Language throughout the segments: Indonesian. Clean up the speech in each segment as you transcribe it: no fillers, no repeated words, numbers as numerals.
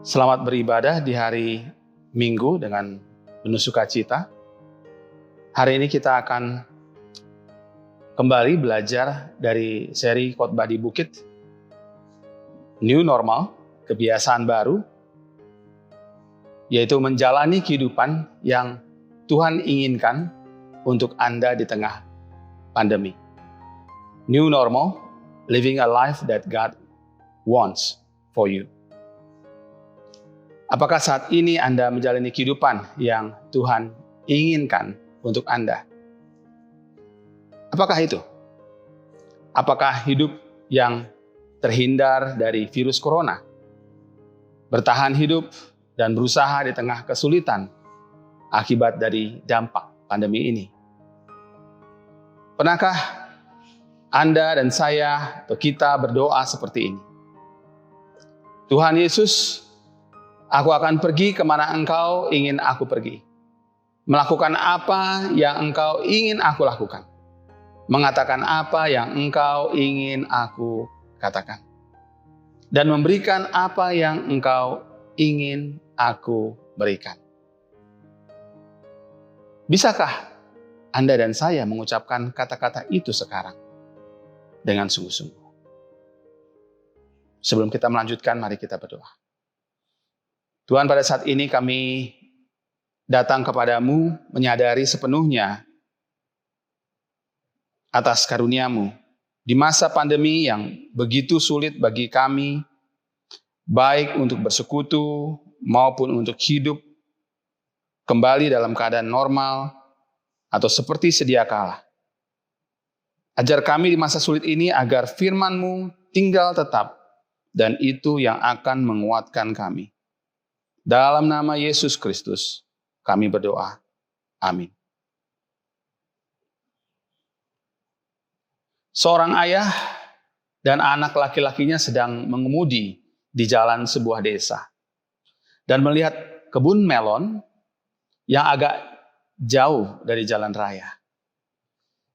Selamat beribadah di hari Minggu dengan penuh sukacita. Hari ini kita akan kembali belajar dari seri khotbah di bukit, New Normal, kebiasaan baru, yaitu menjalani kehidupan yang Tuhan inginkan untuk Anda di tengah pandemi. New Normal, living a life that God wants for you. Apakah saat ini Anda menjalani kehidupan yang Tuhan inginkan untuk Anda? Apakah itu? Apakah hidup yang terhindar dari virus corona? Bertahan hidup dan berusaha di tengah kesulitan akibat dari dampak pandemi ini. Pernahkah Anda dan saya atau kita berdoa seperti ini? Tuhan Yesus, aku akan pergi kemana Engkau ingin aku pergi. Melakukan apa yang Engkau ingin aku lakukan. Mengatakan apa yang Engkau ingin aku katakan. Dan memberikan apa yang Engkau ingin aku berikan. Bisakah Anda dan saya mengucapkan kata-kata itu sekarang dengan sungguh-sungguh? Sebelum kita melanjutkan, mari kita berdoa. Tuhan, pada saat ini kami datang kepadamu menyadari sepenuhnya atas karunia-Mu di masa pandemi yang begitu sulit bagi kami, baik untuk bersekutu maupun untuk hidup kembali dalam keadaan normal atau seperti sedia kala. Ajar kami di masa sulit ini agar firman-Mu tinggal tetap dan itu yang akan menguatkan kami. Dalam nama Yesus Kristus, kami berdoa. Amin. Seorang ayah dan anak laki-lakinya sedang mengemudi di jalan sebuah desa dan melihat kebun melon yang agak jauh dari jalan raya.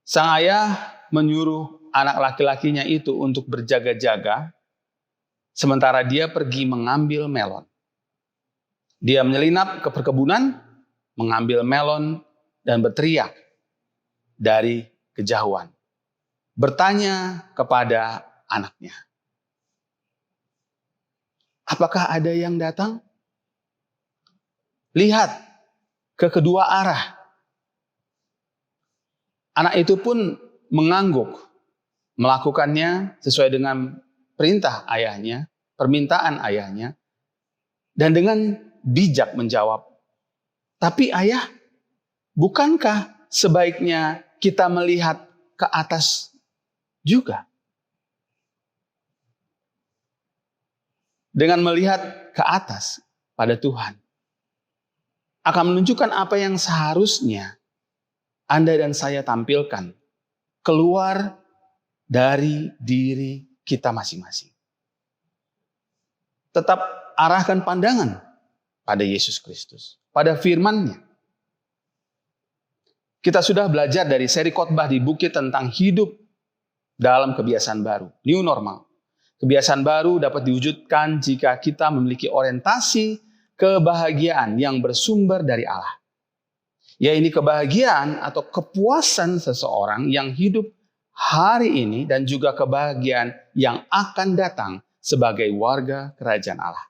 Sang ayah menyuruh anak laki-lakinya itu untuk berjaga-jaga sementara dia pergi mengambil melon. Dia menyelinap ke perkebunan, mengambil melon, dan berteriak dari kejauhan. Bertanya kepada anaknya, apakah ada yang datang? Lihat ke kedua arah. Anak itu pun mengangguk, melakukannya sesuai dengan perintah ayahnya, permintaan ayahnya, dan dengan bijak menjawab, tapi ayah, bukankah sebaiknya kita melihat ke atas juga? Dengan melihat ke atas pada Tuhan, akan menunjukkan apa yang seharusnya Anda dan saya tampilkan keluar dari diri kita masing-masing. Tetap arahkan pandangan pada Yesus Kristus, pada firman-Nya. Kita sudah belajar dari seri khotbah di bukit tentang hidup dalam kebiasaan baru, new normal. Kebiasaan baru dapat diwujudkan jika kita memiliki orientasi kebahagiaan yang bersumber dari Allah. Yaitu kebahagiaan atau kepuasan seseorang yang hidup hari ini dan juga kebahagiaan yang akan datang sebagai warga kerajaan Allah.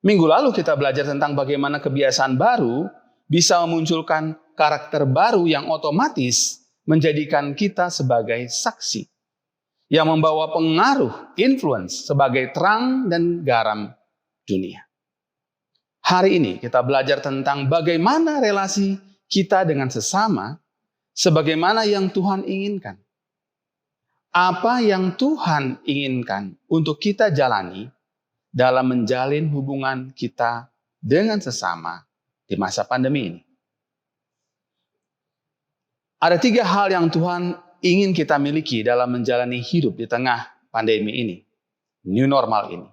Minggu lalu kita belajar tentang bagaimana kebiasaan baru bisa memunculkan karakter baru yang otomatis menjadikan kita sebagai saksi yang membawa pengaruh, influence sebagai terang dan garam dunia. Hari ini kita belajar tentang bagaimana relasi kita dengan sesama sebagaimana yang Tuhan inginkan. Apa yang Tuhan inginkan untuk kita jalani dalam menjalin hubungan kita dengan sesama di masa pandemi ini. Ada 3 hal yang Tuhan ingin kita miliki dalam menjalani hidup di tengah pandemi ini, new normal ini.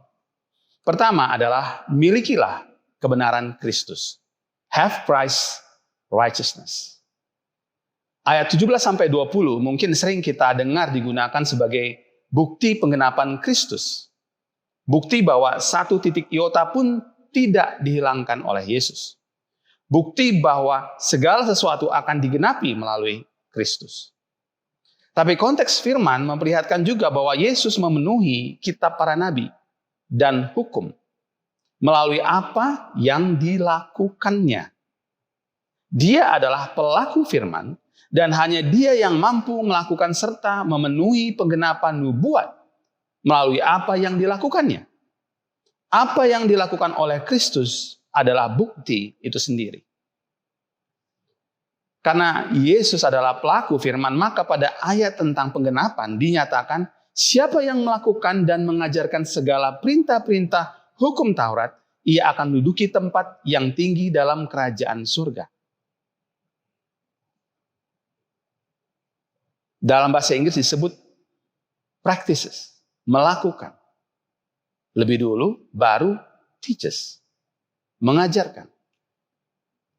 Pertama adalah milikilah kebenaran Kristus. Have Christ's righteousness. Ayat 17-20 mungkin sering kita dengar digunakan sebagai bukti penggenapan Kristus. Bukti bahwa satu titik iota pun tidak dihilangkan oleh Yesus. Bukti bahwa segala sesuatu akan digenapi melalui Kristus. Tapi konteks firman memperlihatkan juga bahwa Yesus memenuhi kitab para nabi dan hukum melalui apa yang dilakukannya. Dia adalah pelaku firman dan hanya dia yang mampu melakukan serta memenuhi penggenapan nubuat melalui apa yang dilakukannya. Apa yang dilakukan oleh Kristus adalah bukti itu sendiri. Karena Yesus adalah pelaku firman, maka pada ayat tentang penggenapan dinyatakan siapa yang melakukan dan mengajarkan segala perintah-perintah hukum Taurat, ia akan menduduki tempat yang tinggi dalam kerajaan surga. Dalam bahasa Inggris disebut practices, melakukan. Lebih dulu, baru teaches, mengajarkan.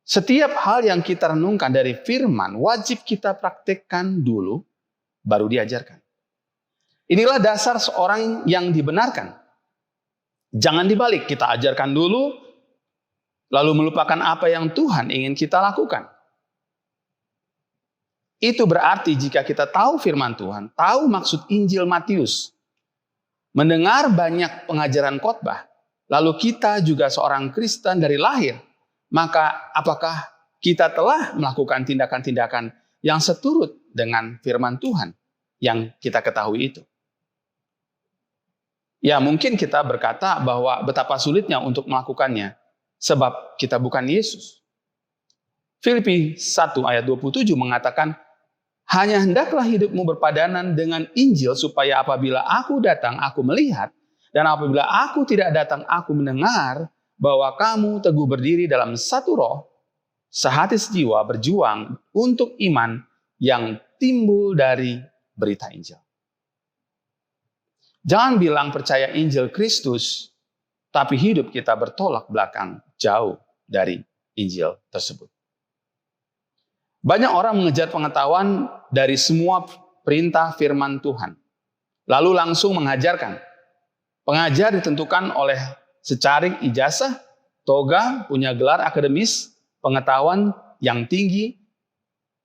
Setiap hal yang kita renungkan dari firman, wajib kita praktekkan dulu, baru diajarkan. Inilah dasar seorang yang dibenarkan. Jangan dibalik, kita ajarkan dulu, lalu melupakan apa yang Tuhan ingin kita lakukan. Itu berarti jika kita tahu firman Tuhan, tahu maksud Injil Matius, mendengar banyak pengajaran khotbah, lalu kita juga seorang Kristen dari lahir, maka apakah kita telah melakukan tindakan-tindakan yang seturut dengan firman Tuhan yang kita ketahui itu? Ya, mungkin kita berkata bahwa betapa sulitnya untuk melakukannya sebab kita bukan Yesus. Filipi 1 ayat 27 mengatakan, hanya hendaklah hidupmu berpadanan dengan Injil supaya apabila aku datang aku melihat dan apabila aku tidak datang aku mendengar bahwa kamu teguh berdiri dalam satu roh, sehati sejiwa berjuang untuk iman yang timbul dari berita Injil. Jangan bilang percaya Injil Kristus, tapi hidup kita bertolak belakang jauh dari Injil tersebut. Banyak orang mengejar pengetahuan dari semua perintah firman Tuhan, lalu langsung mengajarkan. Pengajar ditentukan oleh secarik ijazah, toga, punya gelar akademis, pengetahuan yang tinggi,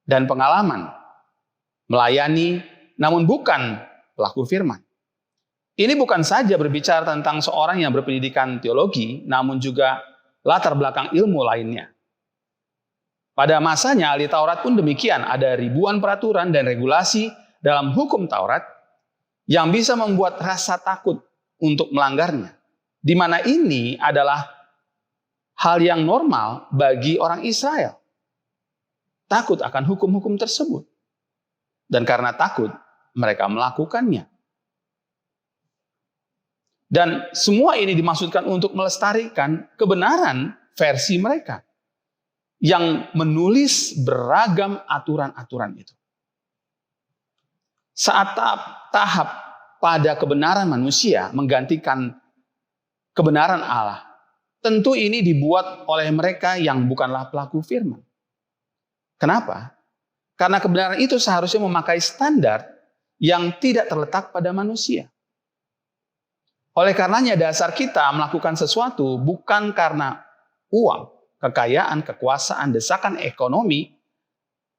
dan pengalaman melayani, namun bukan pelaku firman. Ini bukan saja berbicara tentang seorang yang berpendidikan teologi, namun juga latar belakang ilmu lainnya. Pada masanya ahli Taurat pun demikian, ada ribuan peraturan dan regulasi dalam hukum Taurat yang bisa membuat rasa takut untuk melanggarnya. Di mana ini adalah hal yang normal bagi orang Israel. Takut akan hukum-hukum tersebut. Dan karena takut, mereka melakukannya. Dan semua ini dimaksudkan untuk melestarikan kebenaran versi mereka yang menulis beragam aturan-aturan itu. Saat tahap pada kebenaran manusia menggantikan kebenaran Allah, tentu ini dibuat oleh mereka yang bukanlah pelaku firman. Kenapa? Karena kebenaran itu seharusnya memakai standar yang tidak terletak pada manusia. Oleh karenanya dasar kita melakukan sesuatu bukan karena uang, kekayaan, kekuasaan, desakan ekonomi,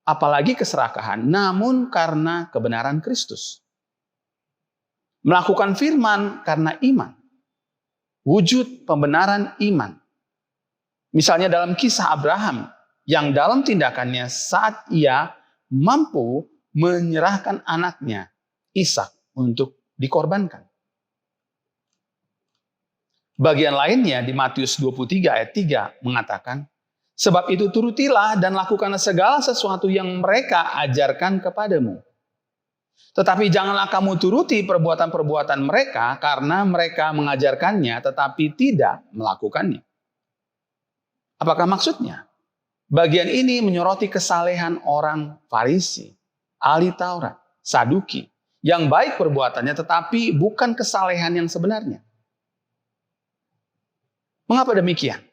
apalagi keserakahan, namun karena kebenaran Kristus. Melakukan firman karena iman. Wujud pembenaran iman. Misalnya dalam kisah Abraham, yang dalam tindakannya saat ia mampu menyerahkan anaknya, Ishak, untuk dikorbankan. Bagian lainnya di Matius 23 ayat 3 mengatakan, sebab itu turutilah dan lakukanlah segala sesuatu yang mereka ajarkan kepadamu. Tetapi janganlah kamu turuti perbuatan-perbuatan mereka karena mereka mengajarkannya tetapi tidak melakukannya. Apakah maksudnya? Bagian ini menyoroti kesalehan orang Farisi, ahli Taurat, Saduki, yang baik perbuatannya tetapi bukan kesalehan yang sebenarnya. Mengapa demikian?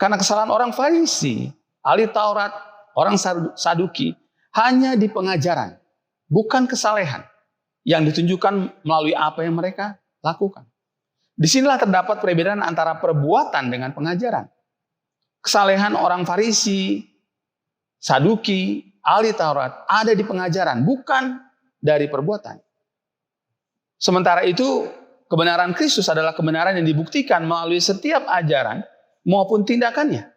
Karena kesalahan orang Farisi, ahli Taurat, orang Saduki hanya di pengajaran, bukan kesalehan yang ditunjukkan melalui apa yang mereka lakukan. Disinilah terdapat perbedaan antara perbuatan dengan pengajaran. Kesalehan orang Farisi, Saduki, ahli Taurat ada di pengajaran, bukan dari perbuatan. Sementara itu, kebenaran Kristus adalah kebenaran yang dibuktikan melalui setiap ajaran maupun tindakannya.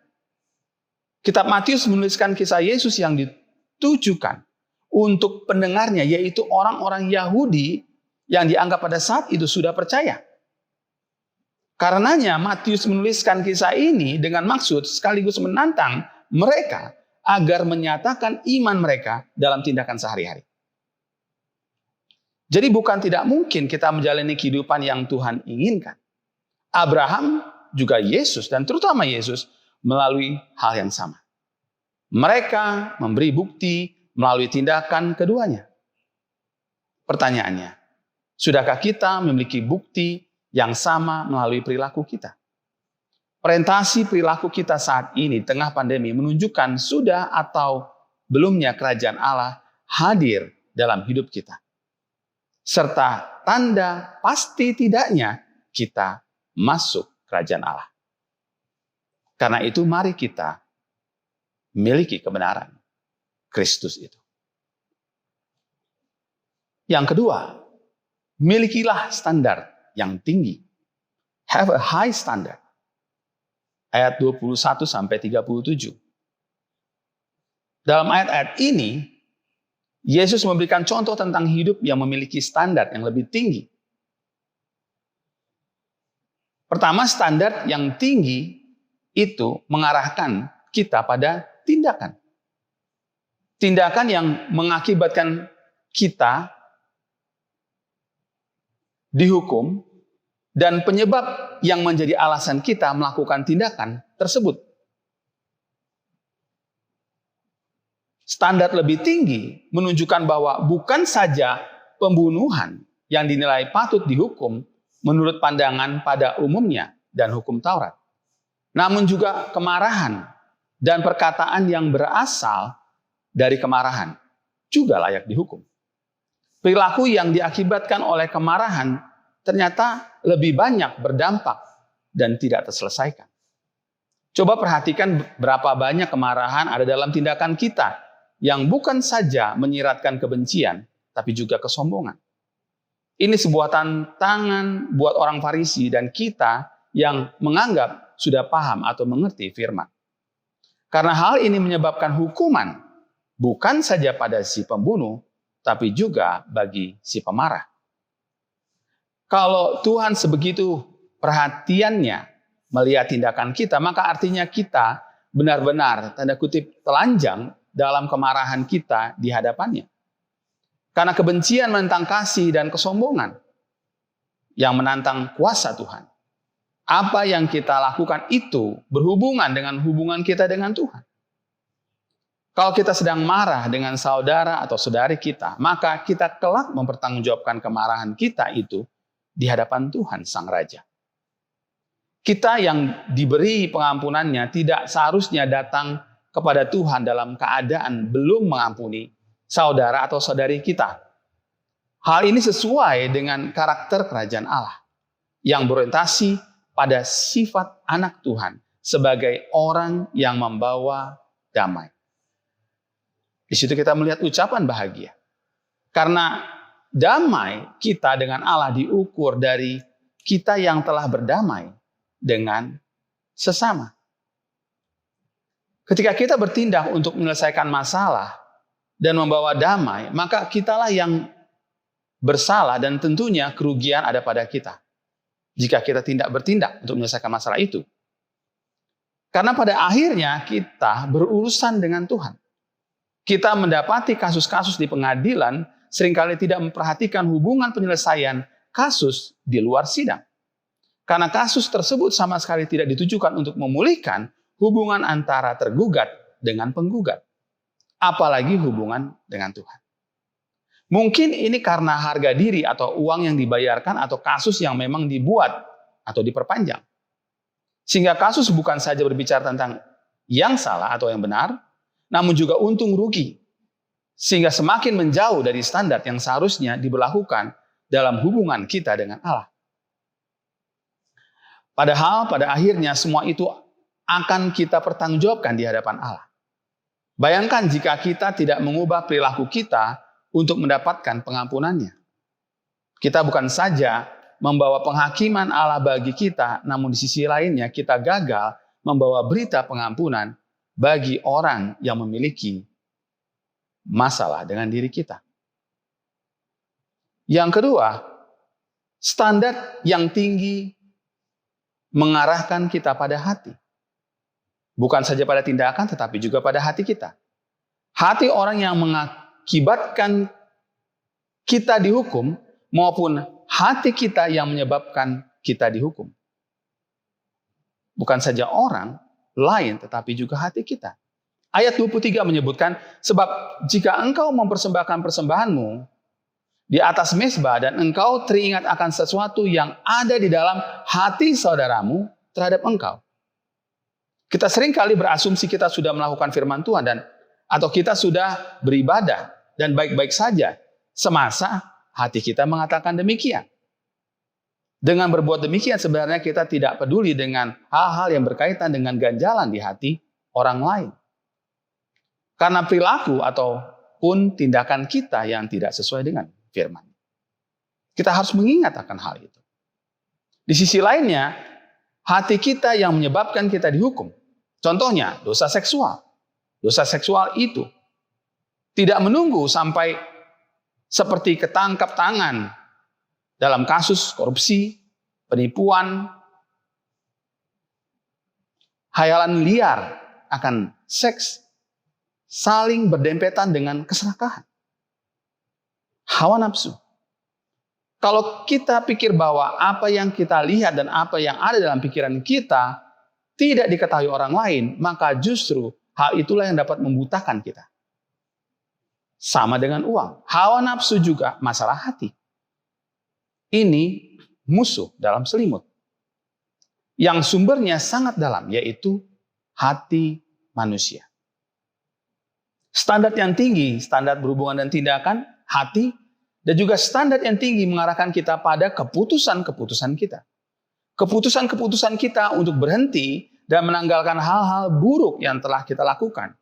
Kitab Matius menuliskan kisah Yesus yang ditujukan untuk pendengarnya, yaitu orang-orang Yahudi yang dianggap pada saat itu sudah percaya. Karenanya Matius menuliskan kisah ini dengan maksud sekaligus menantang mereka agar menyatakan iman mereka dalam tindakan sehari-hari. Jadi bukan tidak mungkin kita menjalani kehidupan yang Tuhan inginkan. Abraham, juga Yesus, dan terutama Yesus melalui hal yang sama. Mereka memberi bukti melalui tindakan keduanya. Pertanyaannya, sudahkah kita memiliki bukti yang sama melalui perilaku kita? Orientasi perilaku kita saat ini tengah pandemi menunjukkan sudah atau belumnya kerajaan Allah hadir dalam hidup kita. Serta tanda pasti tidaknya kita masuk kerajaan Allah. Karena itu mari kita miliki kebenaran Kristus itu. Yang kedua, milikilah standar yang tinggi. Have a high standard. Ayat 21 sampai 37. Dalam ayat-ayat ini, Yesus memberikan contoh tentang hidup yang memiliki standar yang lebih tinggi. Pertama, standar yang tinggi itu mengarahkan kita pada tindakan. Tindakan yang mengakibatkan kita dihukum dan penyebab yang menjadi alasan kita melakukan tindakan tersebut. Standar lebih tinggi menunjukkan bahwa bukan saja pembunuhan yang dinilai patut dihukum menurut pandangan pada umumnya dan hukum Taurat, namun juga kemarahan dan perkataan yang berasal dari kemarahan juga layak dihukum. Perilaku yang diakibatkan oleh kemarahan ternyata lebih banyak berdampak dan tidak terselesaikan. Coba perhatikan berapa banyak kemarahan ada dalam tindakan kita yang bukan saja menyiratkan kebencian, tapi juga kesombongan. Ini sebuah tantangan buat orang Farisi dan kita yang menganggap sudah paham atau mengerti firman. Karena hal ini menyebabkan hukuman bukan saja pada si pembunuh, tapi juga bagi si pemarah. Kalau Tuhan sebegitu perhatiannya melihat tindakan kita, maka artinya kita benar-benar, tanda kutip, telanjang dalam kemarahan kita di hadapannya. Karena kebencian menentang kasih dan kesombongan yang menantang kuasa Tuhan. Apa yang kita lakukan itu berhubungan dengan hubungan kita dengan Tuhan. Kalau kita sedang marah dengan saudara atau saudari kita, maka kita kelak mempertanggungjawabkan kemarahan kita itu di hadapan Tuhan Sang Raja. Kita yang diberi pengampunannya tidak seharusnya datang kepada Tuhan dalam keadaan belum mengampuni saudara atau saudari kita. Hal ini sesuai dengan karakter kerajaan Allah yang berorientasi pada sifat anak Tuhan sebagai orang yang membawa damai. Di situ kita melihat ucapan bahagia. Karena damai kita dengan Allah diukur dari kita yang telah berdamai dengan sesama. Ketika kita bertindak untuk menyelesaikan masalah dan membawa damai, maka kitalah yang bersalah dan tentunya kerugian ada pada kita. Jika kita tidak bertindak untuk menyelesaikan masalah itu. Karena pada akhirnya kita berurusan dengan Tuhan. Kita mendapati kasus-kasus di pengadilan seringkali tidak memperhatikan hubungan penyelesaian kasus di luar sidang. Karena kasus tersebut sama sekali tidak ditujukan untuk memulihkan hubungan antara tergugat dengan penggugat. Apalagi hubungan dengan Tuhan. Mungkin ini karena harga diri atau uang yang dibayarkan atau kasus yang memang dibuat atau diperpanjang. Sehingga kasus bukan saja berbicara tentang yang salah atau yang benar, namun juga untung rugi. Sehingga semakin menjauh dari standar yang seharusnya diberlakukan dalam hubungan kita dengan Allah. Padahal pada akhirnya semua itu akan kita pertanggungjawabkan di hadapan Allah. Bayangkan jika kita tidak mengubah perilaku kita untuk mendapatkan pengampunannya. Kita bukan saja membawa penghakiman Allah bagi kita, namun di sisi lainnya kita gagal membawa berita pengampunan bagi orang yang memiliki masalah dengan diri kita. Yang kedua, standar yang tinggi mengarahkan kita pada hati. Bukan saja pada tindakan, tetapi juga pada hati kita. Hati orang yang mengakibatkan kita dihukum, maupun hati kita yang menyebabkan kita dihukum. Bukan saja orang lain, tetapi juga hati kita. Ayat 23 menyebutkan, sebab jika engkau mempersembahkan persembahanmu di atas mezbah dan engkau teringat akan sesuatu yang ada di dalam hati saudaramu terhadap engkau. Kita seringkali berasumsi kita sudah melakukan firman Tuhan atau kita sudah beribadah dan baik-baik saja semasa hati kita mengatakan demikian. Dengan berbuat demikian sebenarnya kita tidak peduli dengan hal-hal yang berkaitan dengan ganjalan di hati orang lain. Karena perilaku ataupun tindakan kita yang tidak sesuai dengan firman. Kita harus mengingat akan hal itu. Di sisi lainnya, hati kita yang menyebabkan kita dihukum. Contohnya, dosa seksual. Dosa seksual itu tidak menunggu sampai seperti ketangkap tangan dalam kasus korupsi, penipuan, hayalan liar akan seks, saling berdempetan dengan keserakahan. Hawa nafsu. Kalau kita pikir bahwa apa yang kita lihat dan apa yang ada dalam pikiran kita tidak diketahui orang lain, maka justru hal itulah yang dapat membutakan kita. Sama dengan uang. Hawa nafsu juga masalah hati. Ini musuh dalam selimut. Yang sumbernya sangat dalam, yaitu hati manusia. Standar yang tinggi, standar berhubungan dan tindakan, hati, dan juga standar yang tinggi mengarahkan kita pada keputusan-keputusan kita. Keputusan-keputusan kita untuk berhenti dan menanggalkan hal-hal buruk yang telah kita lakukan,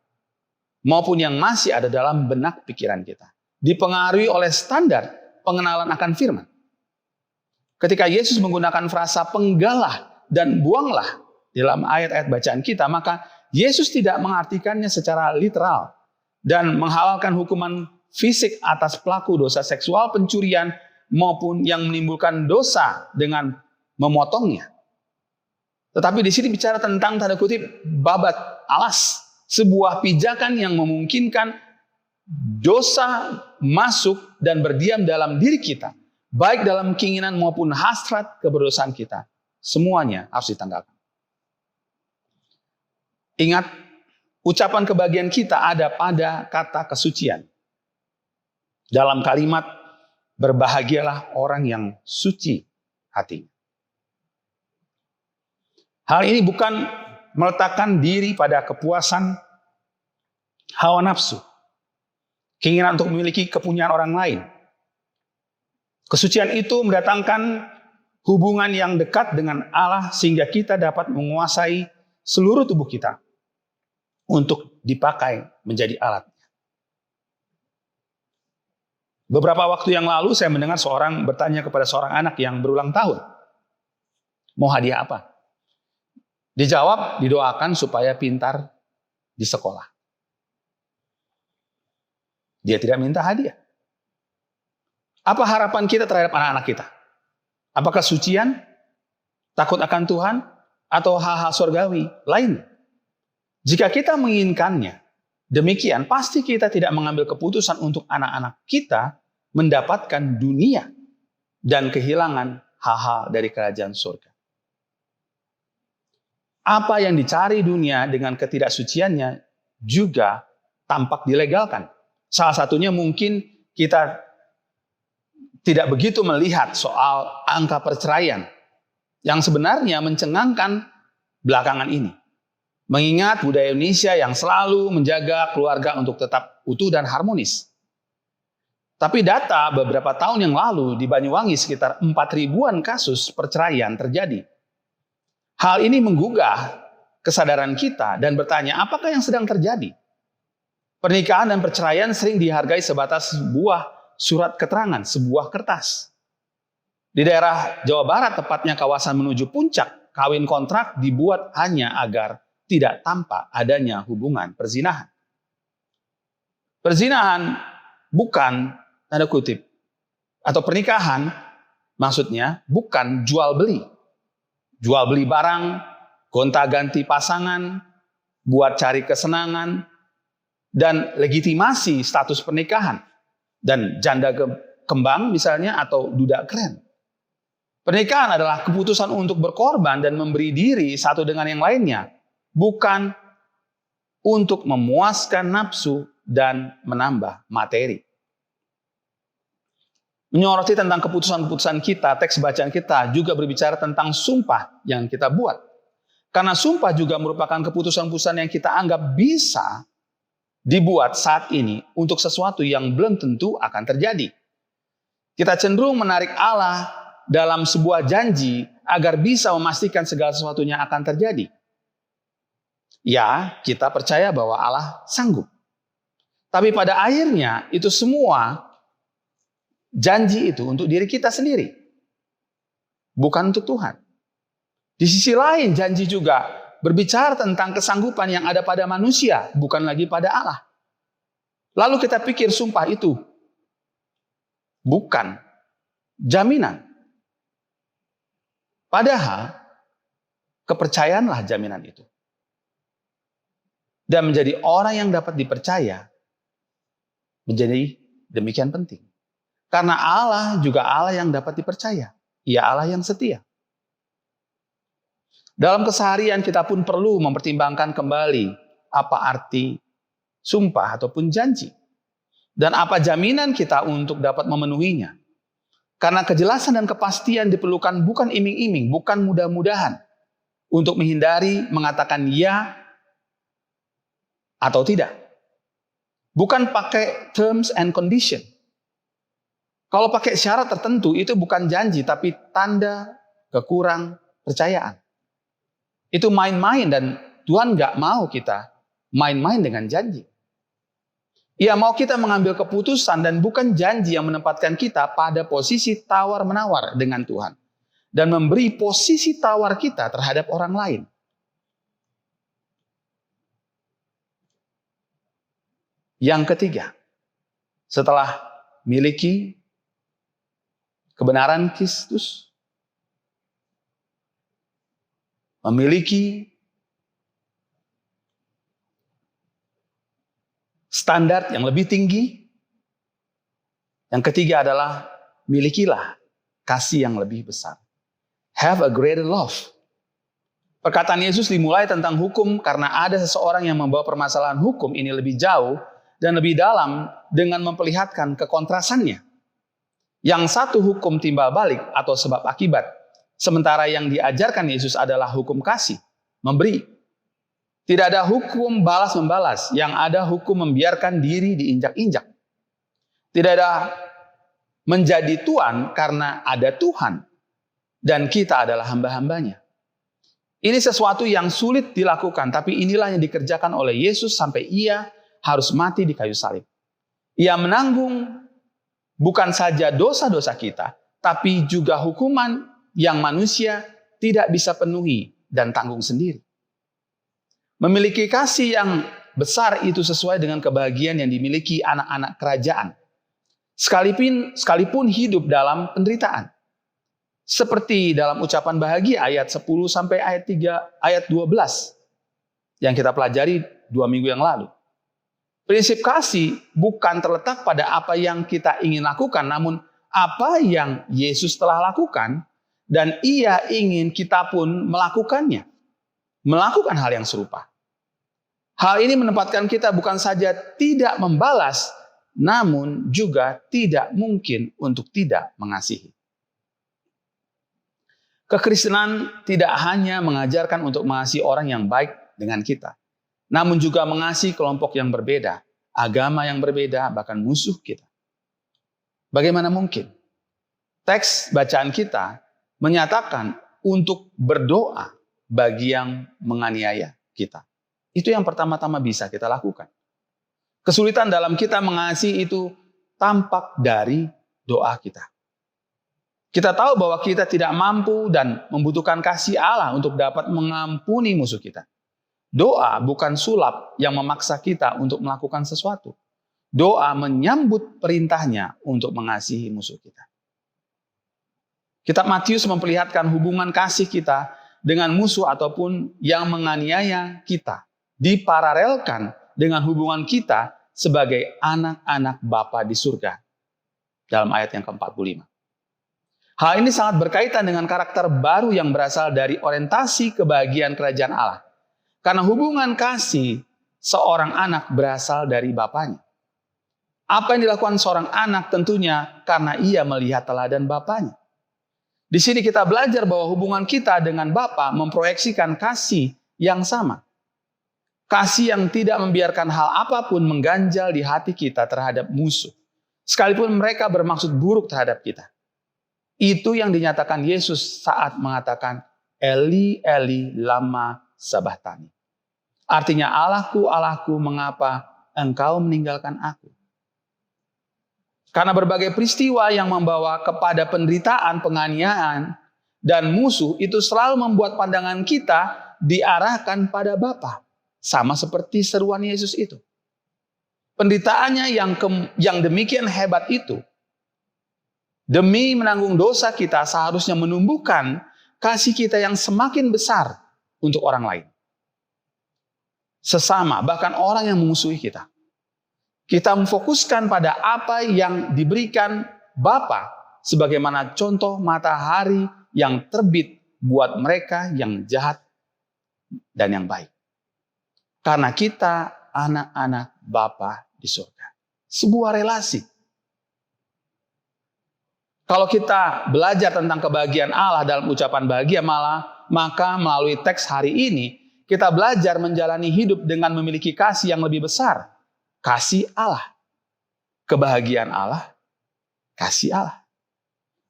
maupun yang masih ada dalam benak pikiran kita, dipengaruhi oleh standar pengenalan akan firman. Ketika Yesus menggunakan frasa penggalah dan buanglah dalam ayat-ayat bacaan kita, maka Yesus tidak mengartikannya secara literal dan menghalalkan hukuman fisik atas pelaku dosa seksual, pencurian, maupun yang menimbulkan dosa dengan memotongnya. Tetapi di sini bicara tentang tanda kutip babat alas, sebuah pijakan yang memungkinkan dosa masuk dan berdiam dalam diri kita, baik dalam keinginan maupun hasrat keberdosaan kita. Semuanya harus ditanggalkan. Ingat, ucapan kebahagiaan kita ada pada kata kesucian. Dalam kalimat, berbahagialah orang yang suci hatinya. Hal ini bukan meletakkan diri pada kepuasan hawa nafsu, keinginan untuk memiliki kepunyaan orang lain. Kesucian itu mendatangkan hubungan yang dekat dengan Allah sehingga kita dapat menguasai seluruh tubuh kita untuk dipakai menjadi alat. Beberapa waktu yang lalu saya mendengar seorang bertanya kepada seorang anak yang berulang tahun, mau hadiah apa? Dijawab, didoakan supaya pintar di sekolah. Dia tidak minta hadiah. Apa harapan kita terhadap anak-anak kita? Apakah kesucian, takut akan Tuhan, atau hal-hal surgawi lain? Jika kita menginginkannya, demikian pasti kita tidak mengambil keputusan untuk anak-anak kita mendapatkan dunia dan kehilangan hal-hal dari kerajaan surga. Apa yang dicari dunia dengan ketidaksuciannya juga tampak dilegalkan. Salah satunya mungkin kita tidak begitu melihat soal angka perceraian yang sebenarnya mencengangkan belakangan ini. Mengingat budaya Indonesia yang selalu menjaga keluarga untuk tetap utuh dan harmonis. Tapi data beberapa tahun yang lalu di Banyuwangi sekitar 4.000-an kasus perceraian terjadi. Hal ini menggugah kesadaran kita dan bertanya, apakah yang sedang terjadi? Pernikahan dan perceraian sering dihargai sebatas sebuah surat keterangan, sebuah kertas. Di daerah Jawa Barat, tepatnya kawasan menuju Puncak, kawin kontrak dibuat hanya agar tidak tampak adanya hubungan perzinahan. Perzinahan bukan, tanda kutip, atau pernikahan maksudnya bukan jual beli. Jual beli barang, gonta-ganti pasangan, buat cari kesenangan, dan legitimasi status pernikahan. Dan janda kembang misalnya atau duda keren. Pernikahan adalah keputusan untuk berkorban dan memberi diri satu dengan yang lainnya. Bukan untuk memuaskan nafsu dan menambah materi. Menyoroti tentang keputusan-keputusan kita, teks bacaan kita juga berbicara tentang sumpah yang kita buat. Karena sumpah juga merupakan keputusan-keputusan yang kita anggap bisa dibuat saat ini untuk sesuatu yang belum tentu akan terjadi. Kita cenderung menarik Allah dalam sebuah janji agar bisa memastikan segala sesuatunya akan terjadi. Ya, kita percaya bahwa Allah sanggup. Tapi pada akhirnya itu semua janji itu untuk diri kita sendiri. Bukan untuk Tuhan. Di sisi lain janji juga berbicara tentang kesanggupan yang ada pada manusia, bukan lagi pada Allah. Lalu kita pikir sumpah itu bukan jaminan. Padahal kepercayaanlah jaminan itu. Dan menjadi orang yang dapat dipercaya menjadi demikian penting. Karena Allah juga Allah yang dapat dipercaya. Ia Allah yang setia. Dalam keseharian kita pun perlu mempertimbangkan kembali apa arti sumpah ataupun janji. Dan apa jaminan kita untuk dapat memenuhinya. Karena kejelasan dan kepastian diperlukan bukan iming-iming, bukan mudah-mudahan. Untuk menghindari mengatakan ya atau tidak. Bukan pakai terms and condition. Kalau pakai syarat tertentu itu bukan janji tapi tanda kekurang percayaan. Itu main-main dan Tuhan gak mau kita main-main dengan janji. Ia mau kita mengambil keputusan dan bukan janji yang menempatkan kita pada posisi tawar-menawar dengan Tuhan. Dan memberi posisi tawar kita terhadap orang lain. Yang ketiga, setelah miliki kebenaran Kristus, memiliki standar yang lebih tinggi. Yang ketiga adalah milikilah kasih yang lebih besar. Have a greater love. Perkataan Yesus dimulai tentang hukum karena ada seseorang yang membawa permasalahan hukum ini lebih jauh dan lebih dalam dengan memperlihatkan kekontrasannya. Yang satu hukum timbal balik atau sebab akibat. Sementara yang diajarkan Yesus adalah hukum kasih, memberi. Tidak ada hukum balas-membalas, yang ada hukum membiarkan diri diinjak-injak. Tidak ada menjadi Tuhan karena ada Tuhan. Dan kita adalah hamba-hambanya. Ini sesuatu yang sulit dilakukan, tapi inilah yang dikerjakan oleh Yesus sampai ia harus mati di kayu salib. Ia menanggung bukan saja dosa-dosa kita, tapi juga hukuman yang manusia tidak bisa penuhi dan tanggung sendiri. Memiliki kasih yang besar itu sesuai dengan kebahagiaan yang dimiliki anak-anak kerajaan. Sekalipun hidup dalam penderitaan. Seperti dalam ucapan bahagia ayat 10 sampai ayat 12 yang kita pelajari 2 minggu yang lalu. Prinsip kasih bukan terletak pada apa yang kita ingin lakukan, namun apa yang Yesus telah lakukan dan ia ingin kita pun melakukannya. Melakukan hal yang serupa. Hal ini menempatkan kita bukan saja tidak membalas, namun juga tidak mungkin untuk tidak mengasihi. Kekristenan tidak hanya mengajarkan untuk mengasihi orang yang baik dengan kita, namun juga mengasihi kelompok yang berbeda, agama yang berbeda, bahkan musuh kita. Bagaimana mungkin? Teks bacaan kita menyatakan untuk berdoa bagi yang menganiaya kita. Itu yang pertama-tama bisa kita lakukan. Kesulitan dalam kita mengasihi itu tampak dari doa kita. Kita tahu bahwa kita tidak mampu dan membutuhkan kasih Allah untuk dapat mengampuni musuh kita. Doa bukan sulap yang memaksa kita untuk melakukan sesuatu. Doa menyambut perintahnya untuk mengasihi musuh kita. Kitab Matius memperlihatkan hubungan kasih kita dengan musuh ataupun yang menganiaya kita. Diparalelkan dengan hubungan kita sebagai anak-anak Bapa di surga. Dalam ayat yang ke-45. Hal ini sangat berkaitan dengan karakter baru yang berasal dari orientasi kebahagiaan kerajaan Allah. Karena hubungan kasih seorang anak berasal dari bapaknya. Apa yang dilakukan seorang anak tentunya karena ia melihat teladan bapaknya. Di sini kita belajar bahwa hubungan kita dengan Bapa memproyeksikan kasih yang sama. Kasih yang tidak membiarkan hal apapun mengganjal di hati kita terhadap musuh. Sekalipun mereka bermaksud buruk terhadap kita. Itu yang dinyatakan Yesus saat mengatakan, Eli, Eli, lama sabachthani. Artinya, Allahku, Allahku, mengapa engkau meninggalkan aku? Karena berbagai peristiwa yang membawa kepada penderitaan, penganiayaan, dan musuh itu selalu membuat pandangan kita diarahkan pada Bapa. Sama seperti seruan Yesus itu. Penderitaannya yang demikian hebat itu, demi menanggung dosa kita seharusnya menumbuhkan kasih kita yang semakin besar untuk orang lain. Sesama, bahkan orang yang memusuhi kita. Kita memfokuskan pada apa yang diberikan Bapa sebagaimana contoh matahari yang terbit buat mereka yang jahat dan yang baik. Karena kita anak-anak Bapa di surga. Sebuah relasi. Kalau kita belajar tentang kebahagiaan Allah dalam ucapan bahagia maka melalui teks hari ini, kita belajar menjalani hidup dengan memiliki kasih yang lebih besar. Kasih Allah. Kebahagiaan Allah. Kasih Allah.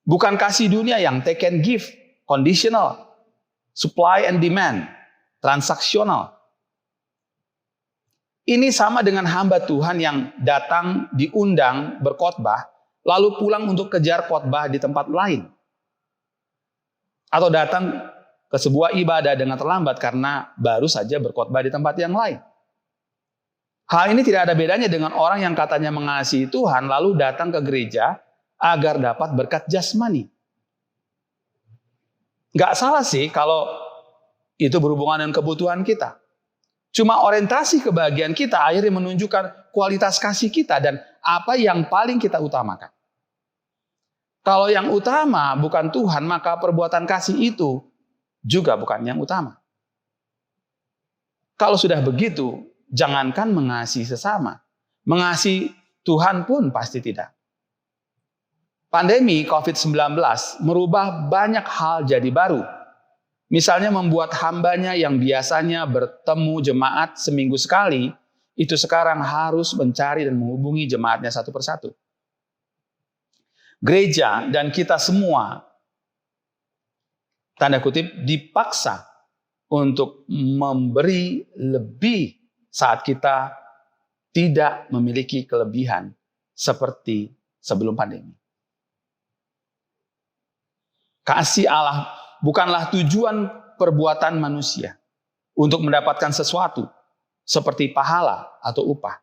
Bukan kasih dunia yang take and give. Conditional. Supply and demand. Transaksional. Ini sama dengan hamba Tuhan yang datang diundang berkhotbah, lalu pulang untuk kejar khotbah di tempat lain. Atau datang ke sebuah ibadah dengan terlambat karena baru saja berkhotbah di tempat yang lain. Hal ini tidak ada bedanya dengan orang yang katanya mengasihi Tuhan lalu datang ke gereja agar dapat berkat jasmani. Gak salah sih kalau itu berhubungan dengan kebutuhan kita. Cuma orientasi kebahagiaan kita akhirnya menunjukkan kualitas kasih kita dan apa yang paling kita utamakan. Kalau yang utama bukan Tuhan, maka perbuatan kasih itu juga bukan yang utama. Kalau sudah begitu, jangankan mengasihi sesama, mengasihi Tuhan pun pasti tidak. Pandemi COVID-19 merubah banyak hal jadi baru. Misalnya membuat hambanya yang biasanya bertemu jemaat seminggu sekali, itu sekarang harus mencari dan menghubungi jemaatnya satu persatu. Gereja dan kita semua, tanda kutip, dipaksa untuk memberi lebih saat kita tidak memiliki kelebihan seperti sebelum pandemi. Kasih Allah bukanlah tujuan perbuatan manusia untuk mendapatkan sesuatu seperti pahala atau upah.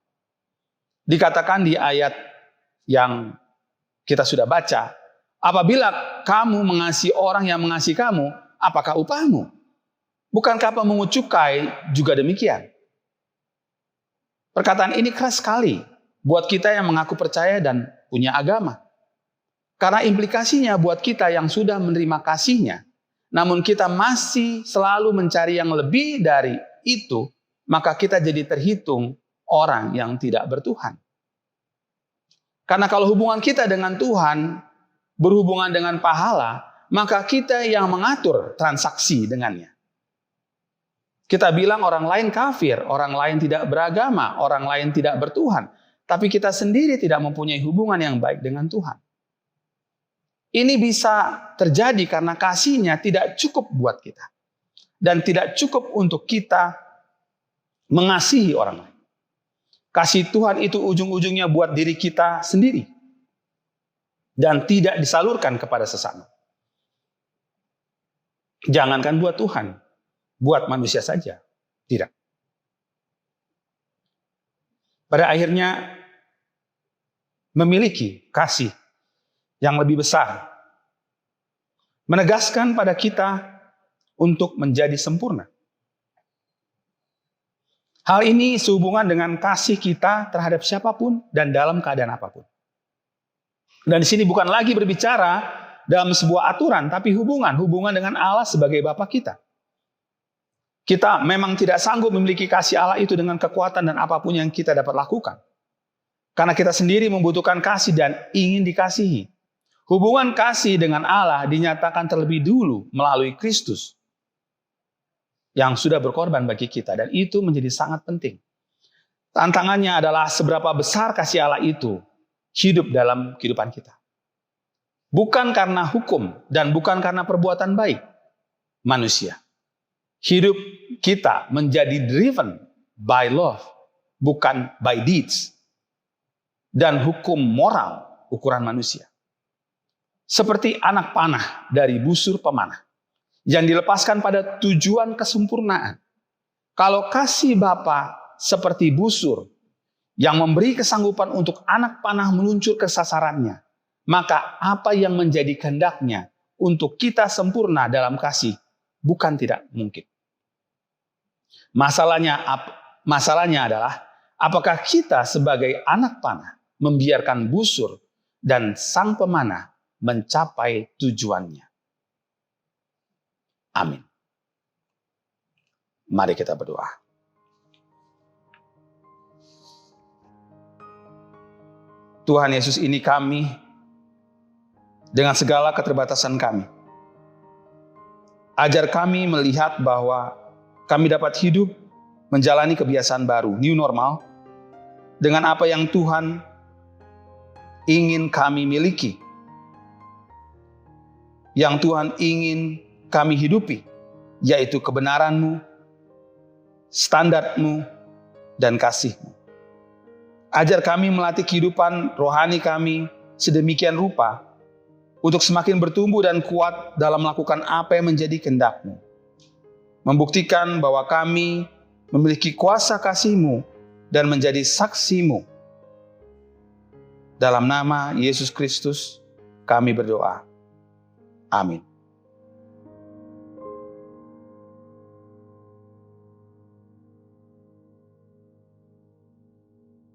Dikatakan di ayat yang kita sudah baca, apabila kamu mengasihi orang yang mengasihi kamu, apakah upahmu? Bukankah pemungut cukai juga demikian? Perkataan ini keras sekali buat kita yang mengaku percaya dan punya agama. Karena implikasinya buat kita yang sudah menerima kasih-Nya, namun kita masih selalu mencari yang lebih dari itu, maka kita jadi terhitung orang yang tidak bertuhan. Karena kalau hubungan kita dengan Tuhan berhubungan dengan pahala, maka kita yang mengatur transaksi dengannya. Kita bilang orang lain kafir, orang lain tidak beragama, orang lain tidak bertuhan. Tapi kita sendiri tidak mempunyai hubungan yang baik dengan Tuhan. Ini bisa terjadi karena kasih-Nya tidak cukup buat kita. dan tidak cukup untuk kita mengasihi orang lain. Kasih Tuhan itu ujung-ujungnya buat diri kita sendiri dan tidak disalurkan kepada sesama. Jangankan buat Tuhan, buat manusia saja tidak. Pada akhirnya memiliki kasih yang lebih besar, menegaskan pada kita untuk menjadi sempurna. Hal ini sehubungan dengan kasih kita terhadap siapapun dan dalam keadaan apapun. Dan di sini bukan lagi berbicara dalam sebuah aturan, tapi hubungan dengan Allah sebagai Bapa kita. Kita memang tidak sanggup memiliki kasih Allah itu dengan kekuatan dan apapun yang kita dapat lakukan. Karena kita sendiri membutuhkan kasih dan ingin dikasihi. Hubungan kasih dengan Allah dinyatakan terlebih dulu melalui Kristus yang sudah berkorban bagi kita, dan itu menjadi sangat penting. Tantangannya adalah seberapa besar kasih Allah itu hidup dalam kehidupan kita. Bukan karena hukum dan bukan karena perbuatan baik manusia. Hidup kita menjadi driven by love, bukan by deeds. Dan hukum moral ukuran manusia. Seperti anak panah dari busur pemanah yang dilepaskan pada tujuan kesempurnaan. Kalau kasih Bapa seperti busur yang memberi kesanggupan untuk anak panah meluncur ke sasarannya, maka apa yang menjadi kehendaknya untuk kita sempurna dalam kasih bukan tidak mungkin. Masalahnya adalah apakah kita sebagai anak panah membiarkan busur dan sang pemanah mencapai tujuannya. Amin. Mari kita berdoa. Tuhan Yesus, ini kami dengan segala keterbatasan kami. Ajar kami melihat bahwa kami dapat hidup menjalani kebiasaan baru, new normal, dengan apa yang Tuhan ingin kami miliki. Yang Tuhan ingin kami hidupi, yaitu kebenaran-Mu, standar-Mu, dan kasih-Mu. Ajar kami melatih kehidupan rohani kami sedemikian rupa untuk semakin bertumbuh dan kuat dalam melakukan apa yang menjadi kehendak-Mu. Membuktikan bahwa kami memiliki kuasa kasih-Mu dan menjadi saksi-Mu. Dalam nama Yesus Kristus kami berdoa. Amin.